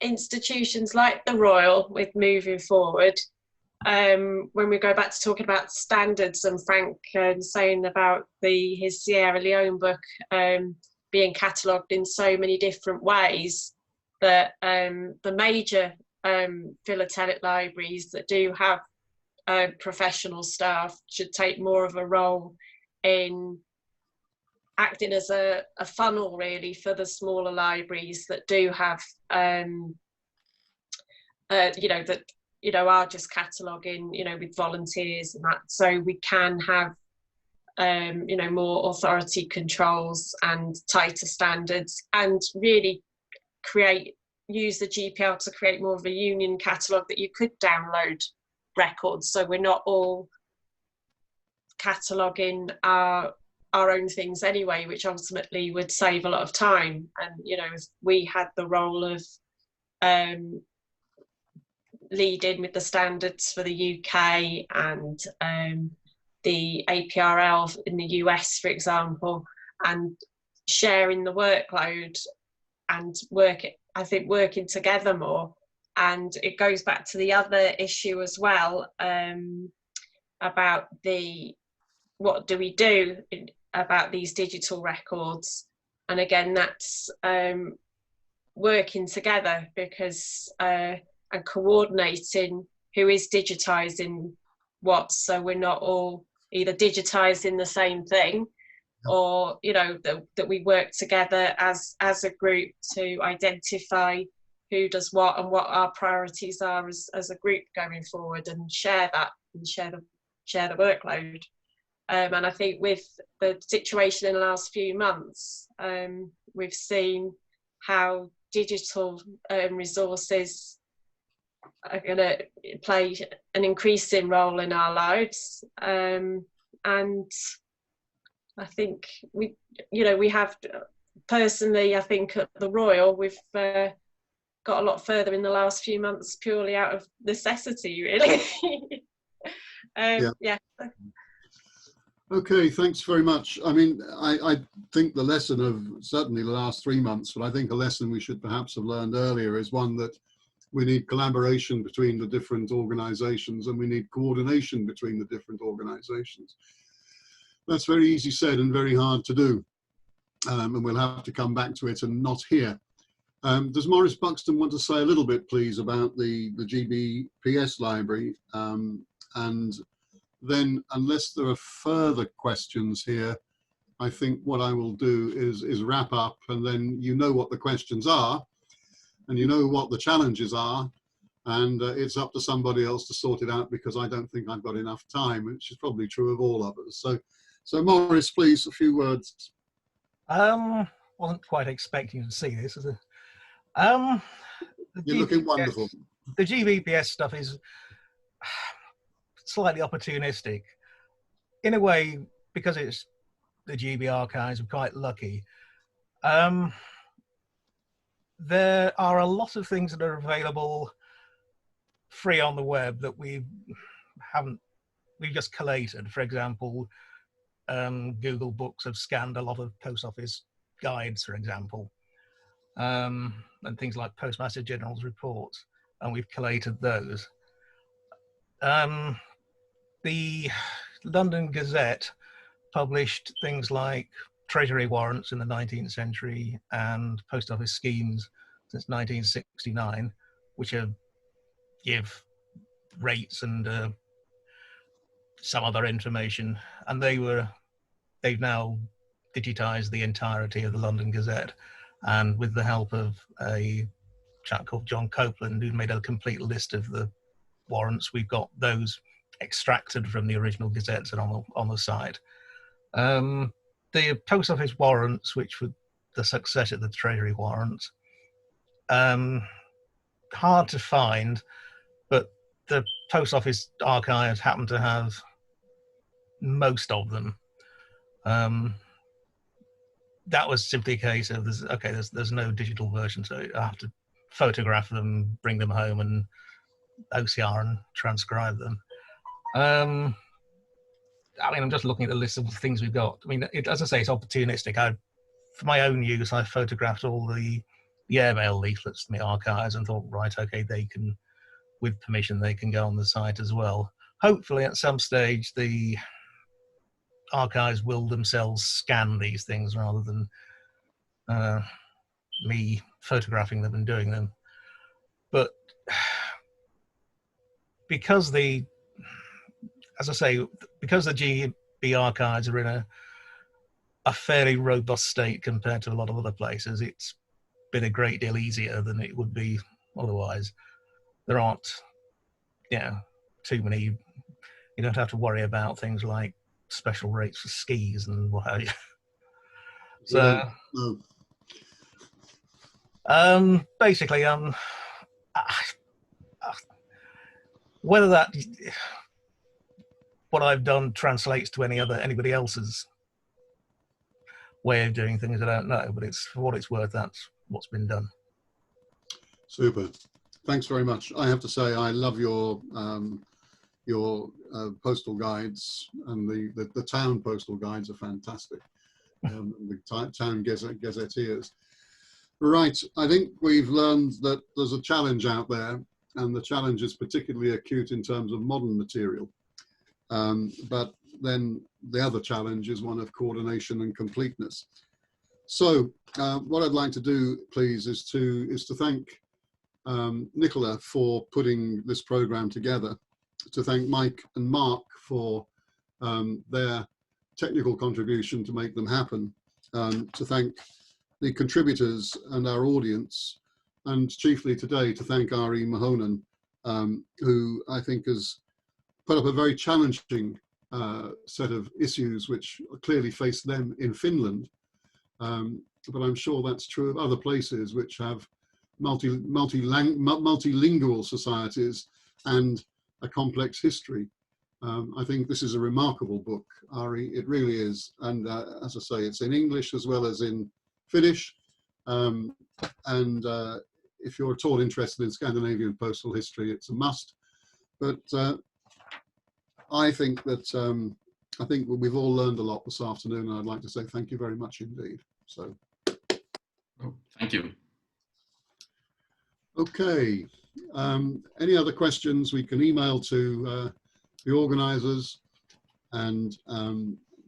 institutions like the Royal with moving forward, when we go back to talking about standards, and Frank saying about his Sierra Leone book being catalogued in so many different ways, that the major philatelic libraries that do have professional staff should take more of a role in acting as a funnel, really, for the smaller libraries that do have are just cataloguing, with volunteers and that, so we can have more authority controls and tighter standards, and really use the GPL to create more of a union catalogue that you could download records, so we're not all cataloguing our own things anyway, which ultimately would save a lot of time. And if we had the role of leading with the standards for the UK and the APRL in the US, for example, and sharing the workload and working together more. And it goes back to the other issue as well, about what do we do about these digital records. And again, that's working together, because and coordinating who is digitising what, so we're not all either digitising the same thing, or that we work together as a group to identify who does what and what our priorities are as a group going forward, and share that and share the workload. And I think with the situation in the last few months, we've seen how digital resources are going to play an increasing role in our lives. And I think we have, personally, I think at the Royal, we've got a lot further in the last few months purely out of necessity, really. Yeah. Okay, thanks very much. I mean, I think the lesson of certainly the last 3 months, but I think a lesson we should perhaps have learned earlier is one that we need collaboration between the different organisations, and we need coordination between the different organisations. That's very easy said and very hard to do, and we'll have to come back to it and not here. Does Maurice Buxton want to say a little bit, please, about the GBPS library? And then, unless there are further questions here, I think what I will do is wrap up, and then you know what the questions are, and you know what the challenges are, and it's up to somebody else to sort it out, because I don't think I've got enough time, which is probably true of all of us. So Maurice, please, a few words. Wasn't quite expecting to see this. You're looking wonderful. The GBPS stuff is slightly opportunistic. In a way, because it's the GB archives, I'm quite lucky. There are a lot of things that are available free on the web that we've just collated. For example, Google Books have scanned a lot of post office guides, for example, and things like Postmaster General's reports, and we've collated those. The London Gazette published things like treasury warrants in the 19th century and post office schemes since 1969, which give rates and some other information, and they've now digitized the entirety of the London Gazette, and with the help of a chap called John Copeland, who made a complete list of the warrants, we've got those extracted from the original gazettes and on the site. The post office warrants, which were the successor to the treasury warrants, hard to find, but the post office archives happen to have most of them. That was simply a case of there's no digital version, so I have to photograph them, bring them home, and OCR and transcribe them. I mean, I'm just looking at the list of things we've got. I mean, as I say, it's opportunistic. For my own use, I photographed all the airmail leaflets from the archives and thought, right, okay, they can, with permission, they can go on the site as well. Hopefully, at some stage, the archives will themselves scan these things rather than me photographing them and doing them. But because as I say, because the GB archives are in a fairly robust state compared to a lot of other places, it's been a great deal easier than it would be otherwise. There aren't, too many. You don't have to worry about things like special rates for skis and what have you. So, basically, whether what I've done translates to anybody else's way of doing things, I don't know, but it's, for what it's worth, that's what's been done. Super. Thanks very much. I have to say, I love your postal guides, and the town postal guides are fantastic. The town gazetteers. Right, I think we've learned that there's a challenge out there, and the challenge is particularly acute in terms of modern material. But then the other challenge is one of coordination and completeness. So what I'd like to do, please, is to thank Nicola for putting this program together, to thank Mike and Mark for their technical contribution to make them happen, to thank the contributors and our audience, and chiefly today to thank Ari Muhonen, who I think has put up a very challenging set of issues which clearly face them in Finland, but I'm sure that's true of other places which have multilingual societies and a complex history. I think this is a remarkable book, Ari, it really is. And as I say, it's in English as well as in Finnish. If you're at all interested in Scandinavian postal history, it's a must. But I think that we've all learned a lot this afternoon, and I'd like to say thank you very much indeed. So, thank you. Okay. Any other questions? We can email to the organisers, and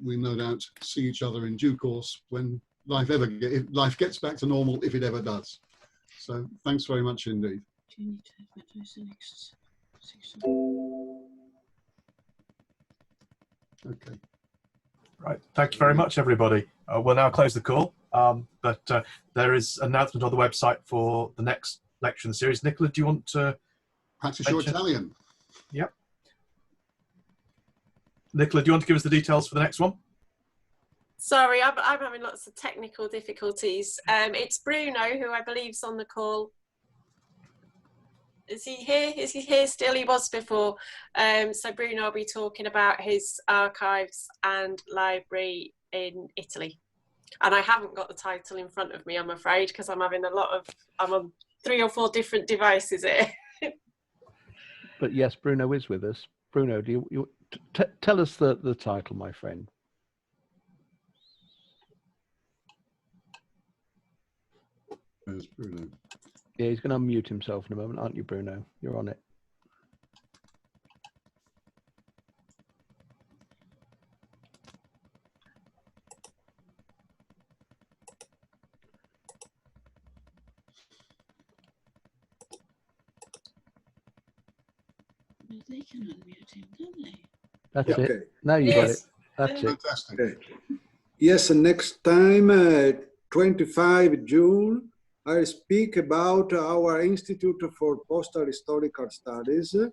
we no doubt see each other in due course when if life gets back to normal, if it ever does. So, thanks very much indeed. Do you need to advertise the next section? Okay. Right. Thank you very much, everybody. We'll now close the call, but there is an announcement on the website for the next lecture in the series. Nicola, do you want to practice your Italian? Yep. Nicola, do you want to give us the details for the next one? Sorry, I'm having lots of technical difficulties. It's Bruno, who I believe is on the call. Is he here? Is he here still? He was before. So Bruno will be talking about his archives and library in Italy. And I haven't got the title in front of me, I'm afraid, because I'm having I'm on 3 or 4 different devices here. But yes, Bruno is with us. Bruno, do you tell us the title, my friend? Where's Bruno? Yeah, he's going to unmute himself in a moment, aren't you, Bruno? You're on it. They can unmute him, don't they? That's okay. it. Now you got it. That's it. Fantastic. Okay. Yes, next time, 25 June, I'll speak about our Institute for Postal Historical Studies. It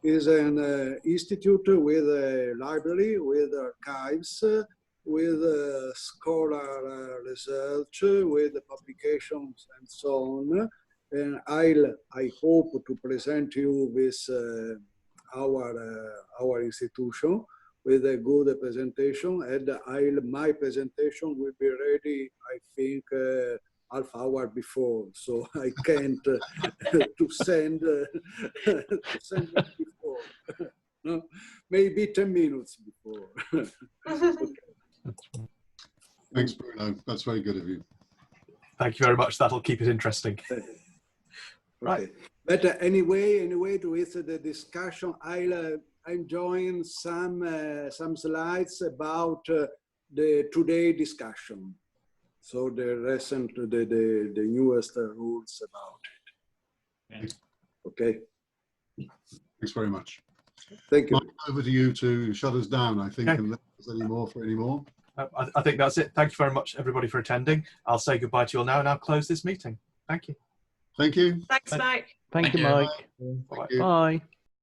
is an institute with a library, with archives, with scholar research, with publications and so on. And I hope to present you with our institution with a good presentation, and my presentation will be ready, I think, half hour before, so I can't to send to send it before. No, maybe 10 minutes before. Okay. Thanks, Bruno. That's very good of you. Thank you very much. That'll keep it interesting. Okay. Right. But anyway, with the discussion, I'm joining some slides about the today discussion. So the recent, the newest rules about it. Okay. Thanks very much. Thank you. Mike, over to you to shut us down, I think, Okay. unless there's any more for any more. I think that's it. Thank you very much, everybody, for attending. I'll say goodbye to you all now, and I'll close this meeting. Thank you. Thank you. Thanks, Mike. Thank you, you. Mike. Thank you. Bye.